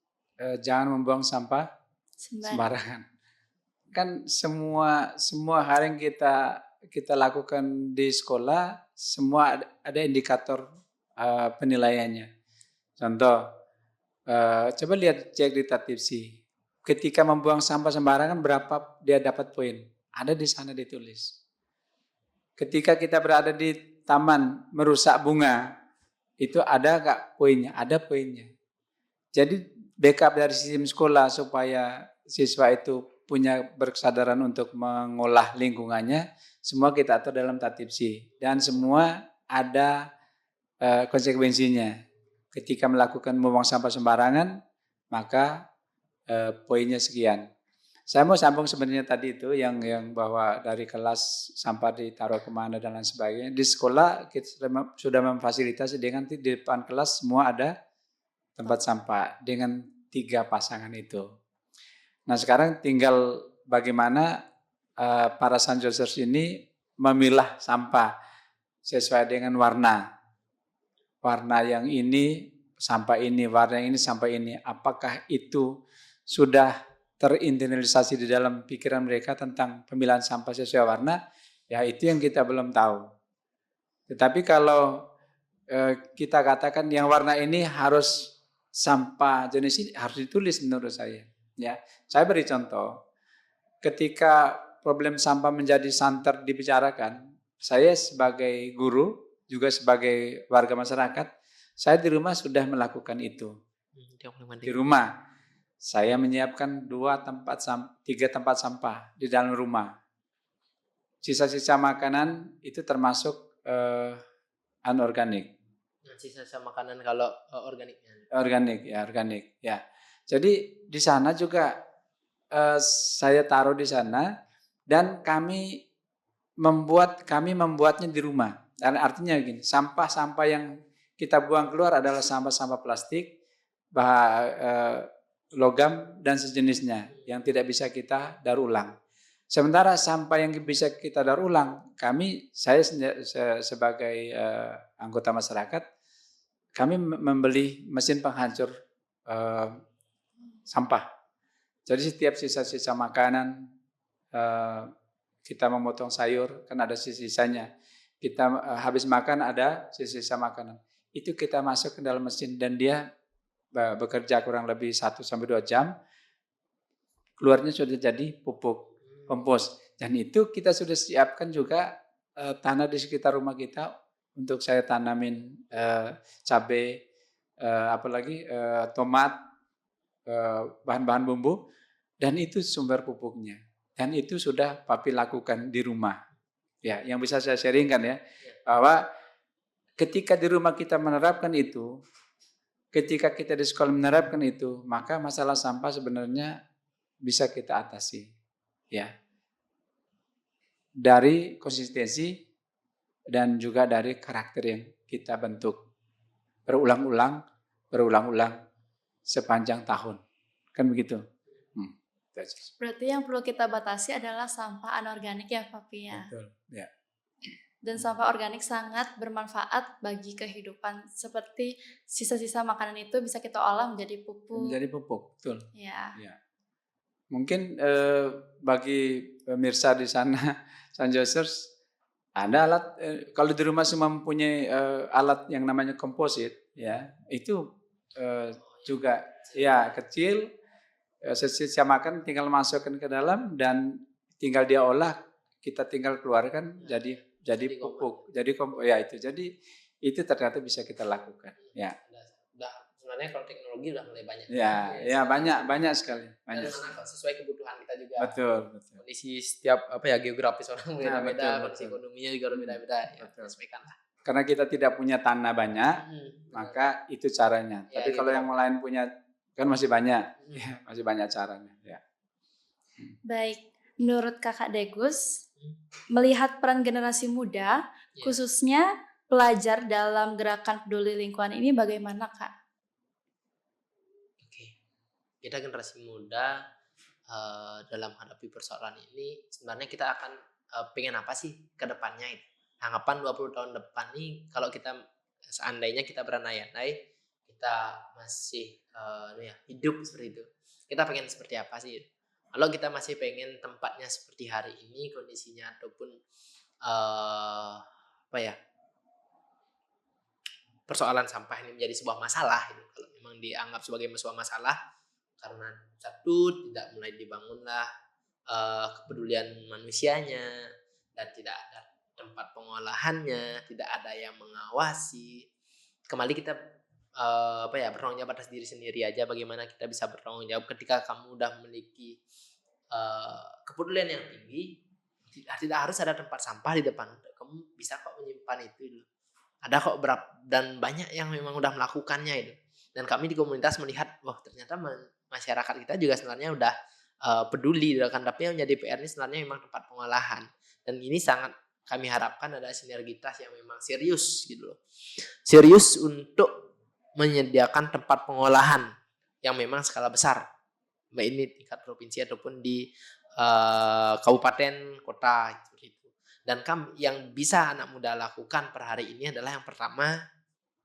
jangan membuang sampah sembarangan. Kan semua hal yang kita lakukan di sekolah semua ada indikator penilaiannya. Contoh, coba lihat cek di tatipsi. Ketika membuang sampah sembarangan berapa dia dapat poin? Ada di sana ditulis. Ketika kita berada di taman merusak bunga, itu ada nggak poinnya? Ada poinnya. Jadi backup dari sistem sekolah supaya siswa itu punya berkesadaran untuk mengolah lingkungannya, semua kita atur dalam tatipsi dan semua ada konsekuensinya. Ketika melakukan membuang sampah sembarangan, maka poinnya sekian. Saya mau sambung sebenarnya tadi itu yang bahwa dari kelas sampah ditaruh kemana dan lain sebagainya. Di sekolah kita sudah memfasilitasi dengan di depan kelas semua ada tempat sampah dengan 3 pasangan itu. Nah sekarang tinggal bagaimana para Sanjosers ini memilah sampah sesuai dengan warna. Warna yang ini sampah ini, warna yang ini sampah ini. Apakah itu sudah terinternalisasi di dalam pikiran mereka tentang pemilihan sampah sesuai warna? Ya itu yang kita belum tahu. Tetapi kalau kita katakan yang warna ini harus sampah jenis ini harus ditulis menurut saya. Ya, saya beri contoh. Ketika problem sampah menjadi santer dibicarakan, saya sebagai guru juga sebagai warga masyarakat, saya di rumah sudah melakukan itu. Di rumah, saya menyiapkan 3 tempat sampah di dalam rumah. Sisa-sisa makanan itu termasuk anorganik. Sisa-sisa makanan kalau organiknya? Organik, ya. Jadi di sana juga saya taruh di sana dan kami membuatnya di rumah. Dan artinya gini, sampah-sampah yang kita buang keluar adalah sampah-sampah plastik, logam dan sejenisnya yang tidak bisa kita daur ulang. Sementara sampah yang bisa kita daur ulang, saya sebagai anggota masyarakat, kami membeli mesin penghancur eh, sampah. Jadi setiap sisa-sisa makanan, kita memotong sayur kan ada sisa-sisanya. Kita habis makan ada sisa-sisa makanan. Itu kita masuk ke dalam mesin dan dia bekerja kurang lebih 1-2 jam. Keluarnya sudah jadi pupuk kompos. Dan itu kita sudah siapkan juga tanah di sekitar rumah kita untuk saya tanamin cabai, apalagi tomat, bahan-bahan bumbu, dan itu sumber pupuknya. Dan itu sudah Papi lakukan di rumah. Ya, yang bisa saya sharingkan ya, bahwa ketika di rumah kita menerapkan itu, ketika kita di sekolah menerapkan itu, maka masalah sampah sebenarnya bisa kita atasi. Ya, dari konsistensi dan juga dari karakter yang kita bentuk berulang-ulang sepanjang tahun, kan begitu. Berarti yang perlu kita batasi adalah sampah anorganik ya Papi ya. Betul, ya. Dan sampah organik sangat bermanfaat bagi kehidupan. Seperti sisa-sisa makanan itu bisa kita olah menjadi pupuk. Menjadi pupuk, betul. Ya. Ya. Mungkin bagi pemirsa di sana, San Josers, ada alat. Kalau di rumah semua mempunyai alat yang namanya komposit, ya itu juga ya kecil. Sisa makan tinggal masukkan ke dalam dan tinggal dia olah, kita tinggal keluarkan jadi pupuk, jadi ya itu. Jadi itu ternyata bisa kita lakukan. Ya. Udah sebenarnya kalau teknologi udah mulai banyak. Ya banyak sekali. Banyak. Sesuai kebutuhan kita juga. Betul. Kondisi setiap geografis orang beda-beda, kondisi betul. ekonominya juga beda-beda. Ya, sesuaikan lah. Karena kita tidak punya tanah banyak, maka itu caranya. Ya, tapi kalau yang lain punya kan masih banyak, masih banyak caranya. Ya. Baik, menurut Kakak Degus, melihat peran generasi muda, khususnya pelajar dalam gerakan peduli lingkungan ini bagaimana Kak? Oke, kita generasi muda dalam menghadapi persoalan ini, sebenarnya kita akan pengen apa sih ke depannya ini? Harapan 20 tahun depan nih, kalau kita seandainya kita berandai-andai, kita masih hidup seperti itu, kita pengen seperti apa sih? Kalau kita masih pengen tempatnya seperti hari ini kondisinya ataupun persoalan sampah ini menjadi sebuah masalah gitu. Kalau memang dianggap sebagai sebuah masalah karena satu tidak mulai dibangunlah kepedulian manusianya dan tidak ada tempat pengolahannya, tidak ada yang mengawasi. Kembali kita bertanggung jawab atas diri sendiri aja. Bagaimana kita bisa bertanggung jawab ketika kamu udah memiliki kepedulian yang tinggi, tidak harus ada tempat sampah di depan, kamu bisa kok menyimpan itu. Ada kok dan banyak yang memang udah melakukannya itu. Dan kami di komunitas melihat, wah ternyata masyarakat kita juga sebenarnya udah peduli, kan, tapi yang menjadi PR ini sebenarnya memang tempat pengolahan. Dan ini sangat kami harapkan ada sinergitas yang memang serius gitu loh. Serius untuk menyediakan tempat pengolahan yang memang skala besar, baik ini tingkat provinsi ataupun di kabupaten, kota gitu. Dan yang bisa anak muda lakukan per hari ini adalah yang pertama,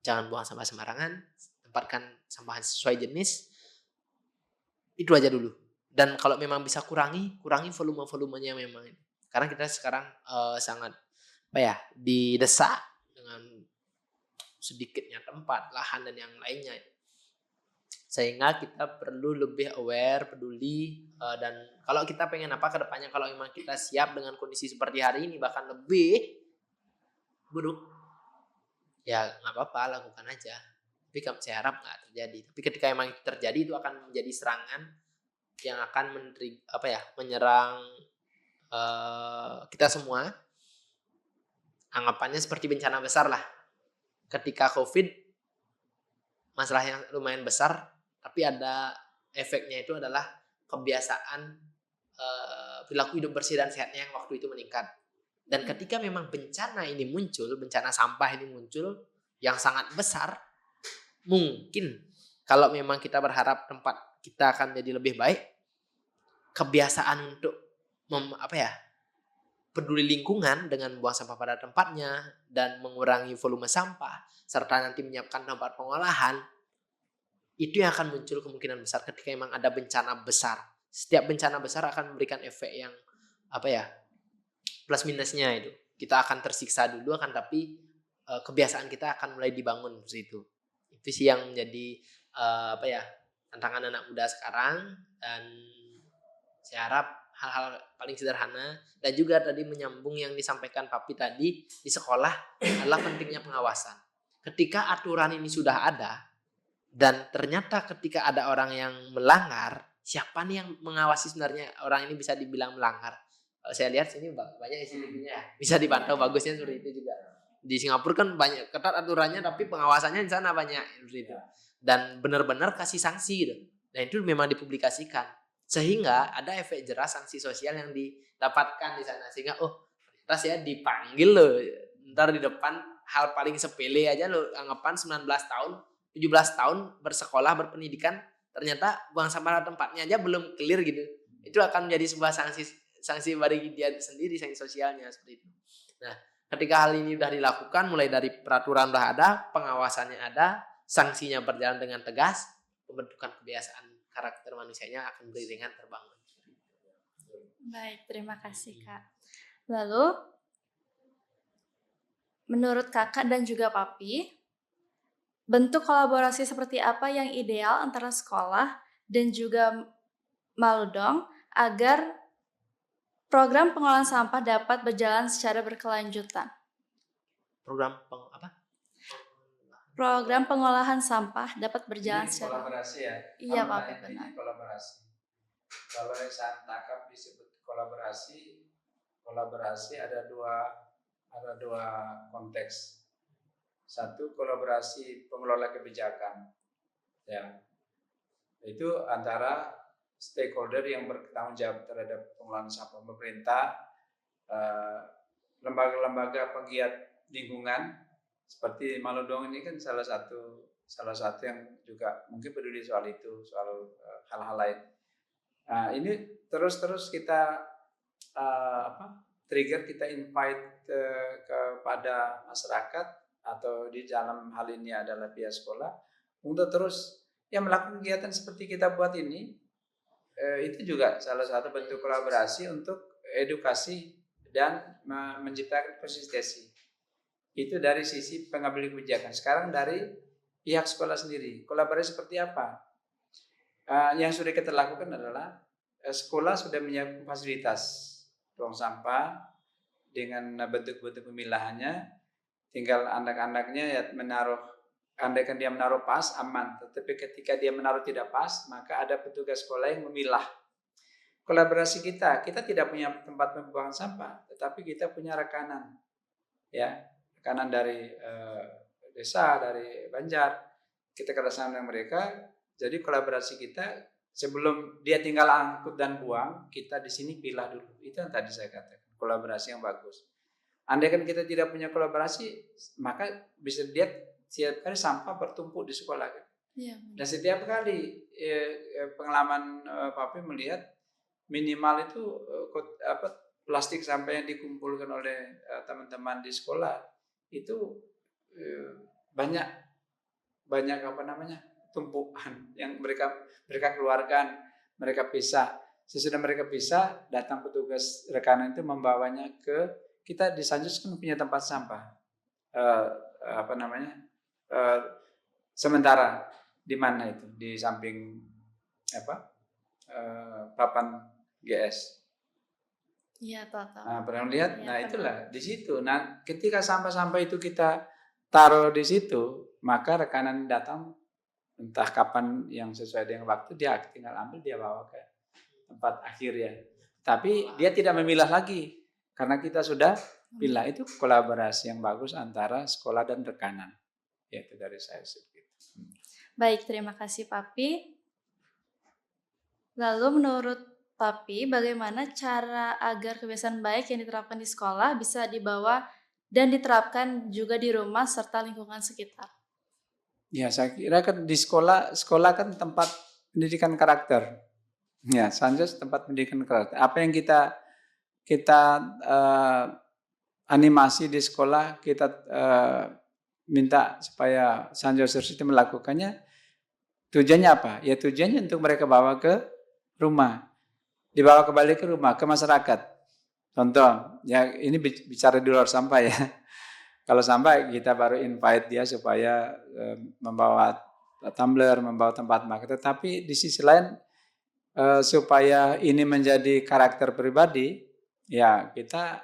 jangan buang sampah sembarangan, tempatkan sampah sesuai jenis, itu aja dulu. Dan kalau memang bisa kurangi volume-volumenya memang. Karena kita sekarang sangat didesak dengan sedikitnya tempat, lahan dan yang lainnya. Sehingga kita perlu lebih aware, peduli, dan kalau kita pengen apa ke depannya, kalau memang kita siap dengan kondisi seperti hari ini bahkan lebih buruk, ya nggak apa-apa, lakukan aja. Tapi saya harap nggak terjadi. Tapi ketika memang terjadi, itu akan menjadi serangan yang akan menyerang kita semua. Anggapannya seperti bencana besar lah. Ketika COVID, masalahnya lumayan besar, tapi ada efeknya itu adalah kebiasaan perilaku hidup bersih dan sehatnya yang waktu itu meningkat. Dan ketika memang bencana ini muncul, bencana sampah ini muncul yang sangat besar, mungkin kalau memang kita berharap tempat kita akan jadi lebih baik, kebiasaan untuk peduli lingkungan dengan buang sampah pada tempatnya dan mengurangi volume sampah serta nanti menyiapkan tempat pengolahan, itu yang akan muncul kemungkinan besar ketika memang ada bencana besar. Setiap bencana besar akan memberikan efek yang plus minusnya itu. Kita akan tersiksa dulu tapi kebiasaan kita akan mulai dibangun seperti itu. Itu sih yang menjadi tantangan anak muda sekarang, dan saya harap hal-hal paling sederhana dan juga tadi menyambung yang disampaikan Papi tadi di sekolah adalah pentingnya pengawasan. Ketika aturan ini sudah ada dan ternyata ketika ada orang yang melanggar, siapa nih yang mengawasi sebenarnya orang ini bisa dibilang melanggar? Saya lihat sini banyak CCTV-nya, bisa dipantau bagusnya seperti itu juga. Di Singapura kan banyak ketat aturannya tapi pengawasannya di sana banyak seperti itu. Dan benar-benar kasih sanksi gitu. Dan itu memang dipublikasikan. Sehingga ada efek jerah sanksi sosial yang didapatkan di sana. Sehingga ternyata saya dipanggil loh. Ntar di depan hal paling sepele aja loh, anggapan 19 tahun, 17 tahun bersekolah, berpendidikan, ternyata buang sampah tempatnya aja belum clear gitu. Itu akan menjadi sebuah sanksi bagi dia sendiri, sanksi sosialnya seperti itu. Nah, ketika hal ini sudah dilakukan, mulai dari peraturan sudah ada, pengawasannya ada, sanksinya berjalan dengan tegas, pembentukan kebiasaan karakter manusianya akan beriringan terbangun. Baik, terima kasih Kak. Lalu, menurut Kakak dan juga Papi, bentuk kolaborasi seperti apa yang ideal antara sekolah dan juga Maludong agar program pengolahan sampah dapat berjalan secara berkelanjutan? Program pengolahan sampah dapat berjalan secara kolaborasi ya. Iya, Papi, benar. Kolaborasi. Kalau yang saya tangkap disebut kolaborasi ada dua konteks. Satu, kolaborasi pengelola kebijakan, ya, itu antara stakeholder yang bertanggung jawab terhadap pengelolaan sampah, pemerintah, lembaga-lembaga pegiat lingkungan seperti Maludong ini kan salah satu yang juga mungkin peduli soal itu, soal hal-hal lain. Nah, ini terus kita trigger, kita invite kepada masyarakat atau di dalam hal ini adalah pihak sekolah untuk terus melakukan kegiatan seperti kita buat ini. Itu juga salah satu bentuk kolaborasi untuk edukasi dan menciptakan konsistensi. Itu dari sisi pengambil kebijakan. Sekarang dari pihak sekolah sendiri, kolaborasi seperti apa? Yang sudah kita lakukan adalah sekolah sudah menyiapkan fasilitas buang sampah dengan bentuk-bentuk pemilahannya. Tinggal anak-anaknya andaikan dia menaruh pas, aman. Tetapi ketika dia menaruh tidak pas, maka ada petugas sekolah yang memilah. Kolaborasi kita tidak punya tempat pembuangan sampah, tetapi kita punya rekanan, ya, rekanan dari desa, dari Banjar. Kita kerjasama dengan mereka. Jadi kolaborasi kita sebelum dia tinggal angkut dan buang, kita di sini pilah dulu. Itu yang tadi saya katakan, kolaborasi yang bagus. Andai kan kita tidak punya kolaborasi, maka bisa dilihat setiap kali sampah bertumpuk di sekolah kan. Ya. Dan setiap kali pengalaman Papi melihat minimal itu plastik sampah yang dikumpulkan oleh teman-teman di sekolah itu banyak tumpukan yang mereka keluarkan, mereka pisah. Sesudah mereka pisah, datang petugas rekanan itu membawanya ke kita di Sanjus kan punya tempat sampah. Sementara di mana itu? Di samping papan GS. Iya, total. Nah, pernah lihat? Ya, nah, itulah di situ. Nah, ketika sampah-sampah itu kita taruh di situ, maka rekanan datang entah kapan yang sesuai dengan waktu, dia tinggal ambil, dia bawa ke tempat akhir ya. Tapi dia tidak memilah lagi karena kita sudah pilah. Itu kolaborasi yang bagus antara sekolah dan rekanan. Ya, itu dari saya sedikit. Baik, terima kasih Papi. Lalu menurut Papi, bagaimana cara agar kebiasaan baik yang diterapkan di sekolah bisa dibawa dan diterapkan juga di rumah serta lingkungan sekitar? Ya, saya kira kan di sekolah kan tempat pendidikan karakter. Ya, Sanjos tempat pendidikan karakter. Apa yang kita animasi di sekolah, kita minta supaya Sanjos University melakukannya, Tujuannya apa? Ya tujuannya untuk mereka bawa ke rumah. Dibawa kembali ke rumah, ke masyarakat. Contoh, ya ini bicara di luar sampah ya. Kalau sampah kita baru invite dia supaya membawa tumbler, membawa tempat makan. Tetapi di sisi lain supaya ini menjadi karakter pribadi, ya kita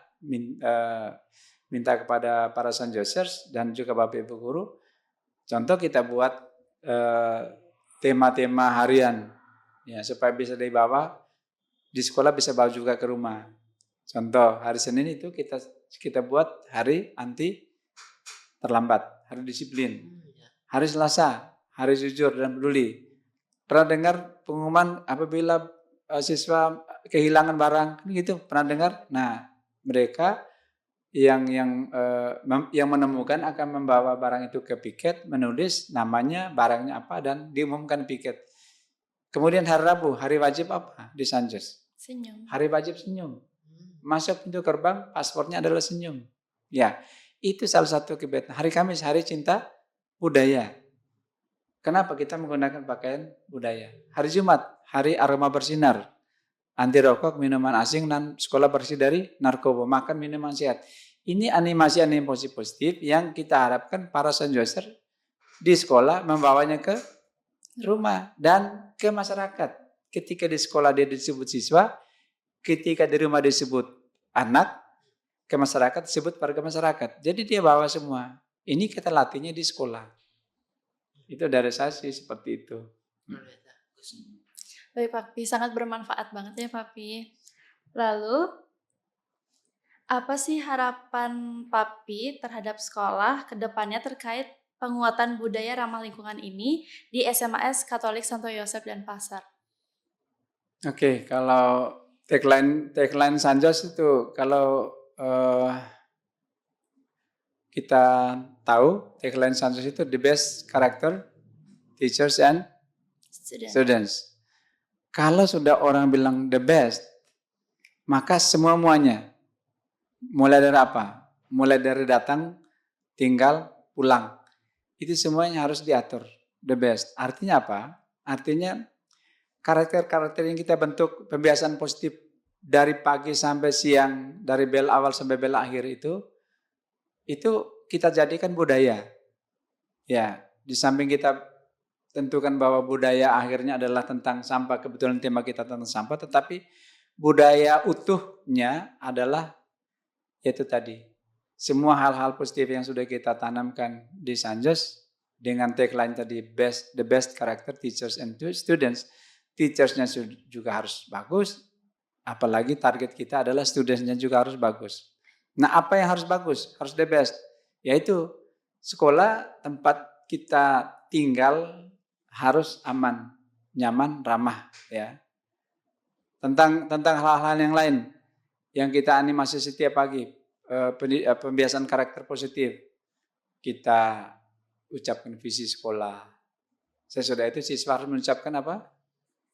minta kepada para Sanjosers dan juga Bapak Ibu Guru, contoh kita buat tema-tema harian, ya supaya bisa dibawa di sekolah, bisa bawa juga ke rumah. Contoh hari Senin itu kita buat hari anti terlambat, hari disiplin. Hari Selasa, hari jujur dan peduli. Pernah dengar pengumuman apabila siswa kehilangan barang gitu? Pernah dengar? Nah, mereka yang menemukan akan membawa barang itu ke piket, menulis namanya, barangnya apa, dan diumumkan piket. Kemudian hari Rabu, hari wajib apa di Sanjos? Senyum. Hari wajib senyum. Masuk pintu gerbang, paspornya adalah senyum. Ya, itu salah satu kegiatan. Hari Kamis, hari cinta budaya. Kenapa kita menggunakan pakaian budaya? Hari Jumat, hari aroma bersinar. Anti rokok, minuman asing, dan sekolah bersih dari narkoba. Makan minuman sehat. Ini animasi positif yang kita harapkan para Sanjoser di sekolah membawanya ke rumah dan ke masyarakat. Ketika di sekolah dia disebut siswa, ketika di rumah disebut anak, ke masyarakat disebut warga masyarakat. Jadi dia bawa semua. Ini kita latihnya di sekolah. Itu dari saya sih seperti itu. Baik Papi, sangat bermanfaat banget ya Papi. Lalu, apa sih harapan Papi terhadap sekolah ke depannya terkait penguatan budaya ramah lingkungan ini di SMAS Katolik Santo Yosef dan Pasar? Oke, kalau tagline Sanjos itu, kalau kita tahu tagline Sanjos itu the best character, teachers and students. Kalau sudah orang bilang the best, maka semuanya. Mulai dari apa? Mulai dari datang, tinggal, pulang. Itu semuanya harus diatur. The best. Artinya apa? Artinya karakter-karakter yang kita bentuk, pembiasaan positif dari pagi sampai siang, dari bel awal sampai bel akhir itu kita jadikan budaya. Ya, di samping kita tentukan bahwa budaya akhirnya adalah tentang sampah, kebetulan tema kita tentang sampah, tetapi budaya utuhnya adalah yaitu tadi, semua hal-hal positif yang sudah kita tanamkan di Sanjos dengan tagline tadi the best character, teachers and students. Teachersnya juga harus bagus, apalagi target kita adalah studentsnya juga harus bagus. Nah, apa yang harus bagus? Harus the best. Yaitu sekolah tempat kita tinggal harus aman, nyaman, ramah ya. Tentang hal-hal yang lain yang kita animasi setiap pagi, pembiasaan karakter positif. Kita ucapkan visi sekolah. Sesudah itu siswa harus mengucapkan apa?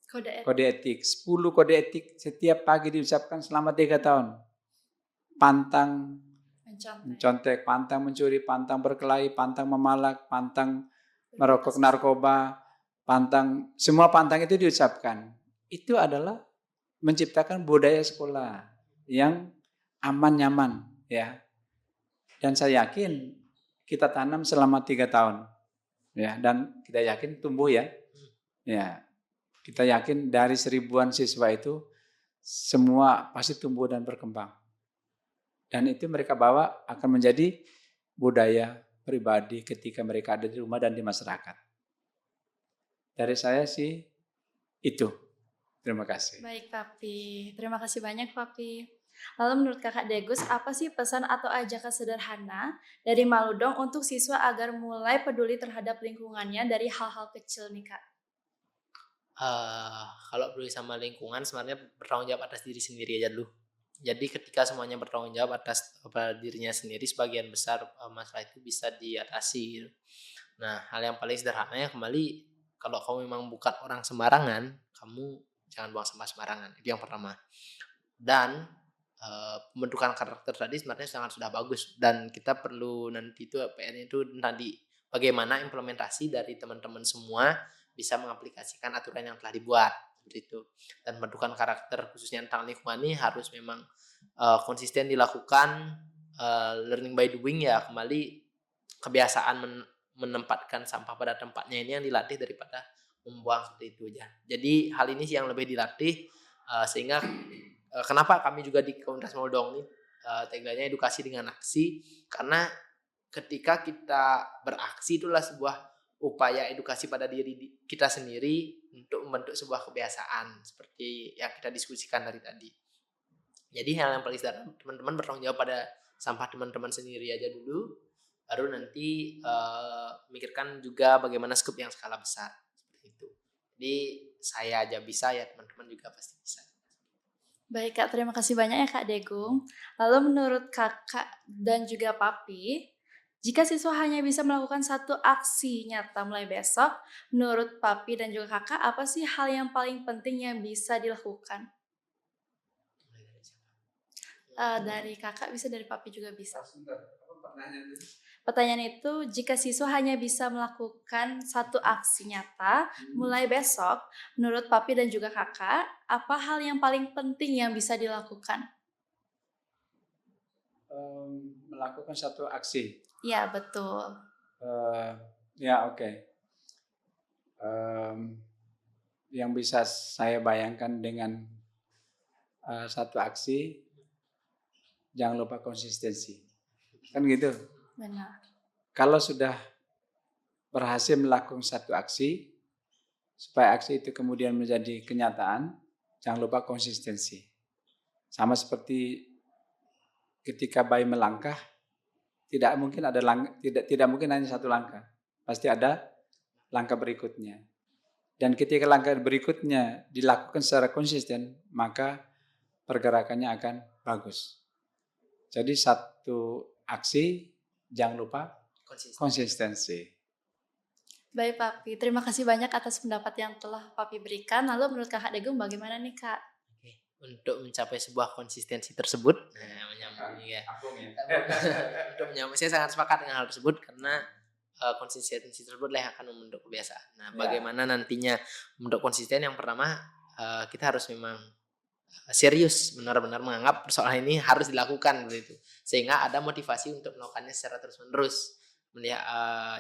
Kode etik. 10 kode etik setiap pagi diucapkan selama 3 tahun. Pantang mencontek, pantang mencuri, pantang berkelahi, pantang memalak, pantang merokok narkoba, pantang, semua pantang itu diucapkan. Itu adalah menciptakan budaya sekolah yang aman, nyaman ya. Dan saya yakin kita tanam selama 3 tahun ya, dan kita yakin tumbuh ya. Ya. Kita yakin dari 1000-an siswa itu semua pasti tumbuh dan berkembang. Dan itu mereka bawa akan menjadi budaya pribadi ketika mereka ada di rumah dan di masyarakat. Dari saya sih itu. Terima kasih. Baik Papi, terima kasih banyak Papi. Lalu menurut Kakak Degus, apa sih pesan atau ajakan sederhana dari Maludong untuk siswa agar mulai peduli terhadap lingkungannya dari hal-hal kecil nih Kak? Kalau peduli sama lingkungan sebenarnya bertanggung jawab atas diri sendiri aja dulu. Jadi ketika semuanya bertanggung jawab atas dirinya sendiri, sebagian besar masalah itu bisa diatasi. Nah, hal yang paling sederhananya kembali, kalau kamu memang bukan orang sembarangan, kamu jangan buang sampah sembarangan. Itu yang pertama. Dan pembentukan karakter tadi sebenarnya sangat sudah bagus, dan kita perlu nanti itu PR-nya itu nanti bagaimana implementasi dari teman-teman semua bisa mengaplikasikan aturan yang telah dibuat seperti itu. Dan pembentukan karakter khususnya tentang lingkungan ini harus memang konsisten dilakukan. Learning by doing ya, kembali kebiasaan menempatkan sampah pada tempatnya ini yang dilatih daripada membuang seperti itu aja. Jadi hal ini sih yang lebih dilatih, sehingga kenapa kami juga di komunitas Moldong ini tagline-nya edukasi dengan aksi, karena ketika kita beraksi itulah sebuah upaya edukasi pada diri kita sendiri untuk membentuk sebuah kebiasaan seperti yang kita diskusikan dari tadi. Jadi hal yang paling sederhana, teman-teman bertanggung jawab pada sampah teman-teman sendiri aja dulu, baru nanti mikirkan juga bagaimana skop yang skala besar seperti itu. Jadi saya aja bisa, ya teman-teman juga pasti bisa. Baik Kak, terima kasih banyak ya Kak Degung. Lalu menurut Kakak dan juga Papi, jika siswa hanya bisa melakukan satu aksi nyata mulai besok, menurut Papi dan juga Kakak, apa sih hal yang paling penting yang bisa dilakukan? Dari Kakak bisa, dari Papi juga bisa. Pertanyaan itu, jika siswa hanya bisa melakukan satu aksi nyata mulai besok, menurut Papi dan juga Kakak, apa hal yang paling penting yang bisa dilakukan? Melakukan satu aksi. Ya, betul. Ya, oke. Yang bisa saya bayangkan dengan satu aksi, jangan lupa konsistensi. Kan gitu. Benar. Kalau sudah berhasil melakukan satu aksi, supaya aksi itu kemudian menjadi kenyataan, jangan lupa konsistensi. Sama seperti ketika bayi melangkah, tidak mungkin hanya satu langkah, pasti ada langkah berikutnya. Dan ketika langkah berikutnya dilakukan secara konsisten, maka pergerakannya akan bagus. Jadi satu aksi, jangan lupa konsistensi. Baik Papi, terima kasih banyak atas pendapat yang telah Papi berikan. Lalu menurut Kakak Degung bagaimana nih Kak? Untuk mencapai sebuah konsistensi tersebut, untuk menyambung, saya sangat sepakat dengan hal tersebut karena konsistensi tersebut lah yang akan membentuk kebiasaan. Nah, bagaimana nantinya membentuk konsisten? Yang pertama, kita harus memang serius, benar-benar menganggap persoalan ini harus dilakukan begitu, sehingga ada motivasi untuk melakukannya secara terus-menerus.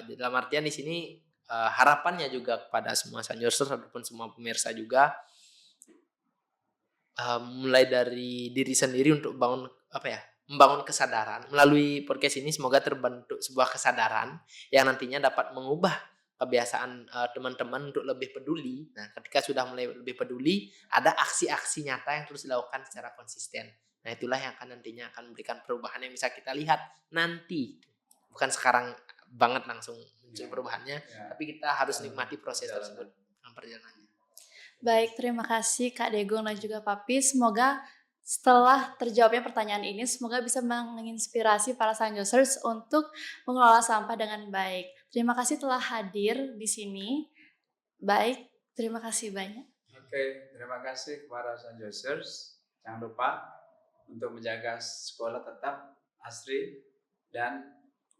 Dalam artian di sini harapannya juga kepada semua Sanjorsers ataupun semua pemirsa juga, mulai dari diri sendiri untuk membangun kesadaran. Melalui podcast ini semoga terbentuk sebuah kesadaran yang nantinya dapat mengubah kebiasaan teman-teman untuk lebih peduli. Nah, ketika sudah mulai lebih peduli, ada aksi-aksi nyata yang terus dilakukan secara konsisten. Nah, itulah yang akan nantinya akan memberikan perubahan yang bisa kita lihat nanti. Bukan sekarang banget langsung muncul perubahannya, tapi kita harus nikmati proses tersebut dalam perjalanannya. Baik, terima kasih Kak Degung dan juga Papi. Semoga setelah terjawabnya pertanyaan ini, semoga bisa menginspirasi para Sanjosers untuk mengelola sampah dengan baik. Terima kasih telah hadir di sini. Baik, terima kasih banyak. Oke, terima kasih kepada Sanjosers. Jangan lupa untuk menjaga sekolah tetap asri dan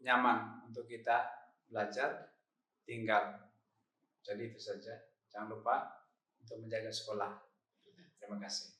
nyaman untuk kita belajar, tinggal. Jadi itu saja. Jangan lupa untuk menjaga sekolah. Terima kasih.